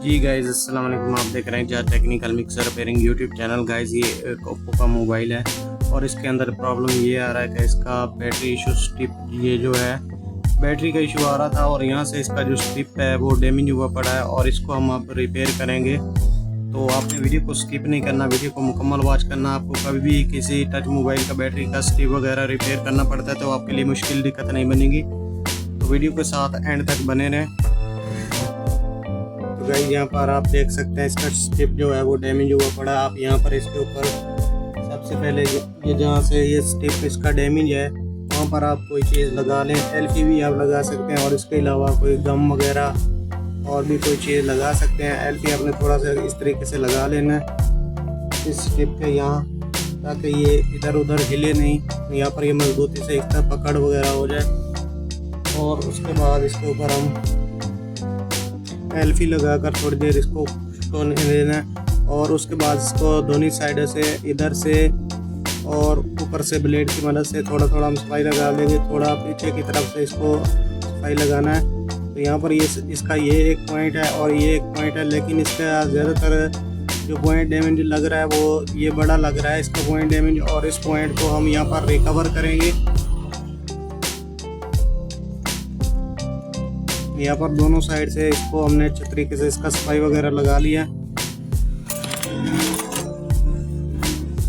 जी guys अस्सलाम वालेकुम। आप देख रहे हैं जहाँ technical mixer repairing YouTube channel. Guys ये एक ओप्पो का मोबाइल है और इसके अंदर प्रॉब्लम ये आ रहा है कि इसका बैटरी इशू स्ट्रिप ये जो है बैटरी का इशू आ रहा था और यहाँ से इसका जो स्ट्रिप है वो डैमेज हुआ पड़ा है और इसको हम अब रिपेयर करेंगे। तो आपने वीडियो को स्किप नहीं करना, वीडियो को मुकम्मल वॉच करना। आपको कभी भी किसी टच मोबाइल का बैटरी का स्ट्रिप वगैरह रिपेयर करना पड़ता है तो आपके लिए मुश्किल दिक्कत नहीं बनेगी। तो वीडियो के साथ एंड तक बने रहें। तो गाइस यहाँ पर आप देख सकते हैं इसका स्ट्रिप जो है वो डैमेज हुआ पड़ा है। आप यहाँ पर इसके ऊपर सबसे पहले ये जहाँ से ये स्ट्रिप इसका डैमेज है वहाँ पर आप कोई चीज़ लगा लें। एलपी भी आप लगा सकते हैं और इसके अलावा कोई गम वगैरह और भी कोई चीज़ लगा सकते हैं। एलपी आपने थोड़ा सा इस तरीके से लगा लेना है इस स्ट्रिप के यहाँ, ताकि ये इधर उधर हिले नहीं, यहाँ पर ये मजबूती से इस तरह पकड़ वगैरह हो जाए। और उसके बाद इसके ऊपर हम एल्फी लगाकर थोड़ी देर इसको होने देना और उसके बाद इसको दोनों साइड से इधर से और ऊपर से ब्लेड की मदद से थोड़ा थोड़ा हम सफाई लगा लेंगे। थोड़ा पीछे की तरफ से इसको सफाई लगाना है। तो यहाँ पर ये इसका ये एक पॉइंट है और ये एक पॉइंट है, लेकिन इसका ज़्यादातर जो पॉइंट डैमेज लग रहा है वो ये बड़ा लग रहा है इसका पॉइंट डैमेज, और इस पॉइंट को हम यहाँ पर रिकवर करेंगे। यहाँ पर दोनों साइड से इसको हमने अच्छे तरीके से इसका सफाई वगैरह लगा लिया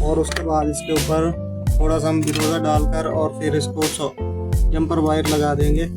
और उसके बाद इसके ऊपर थोड़ा सा हम बिरोजा डालकर और फिर इसको जंपर वायर लगा देंगे।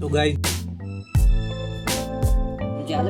तो गाइस ज्यादा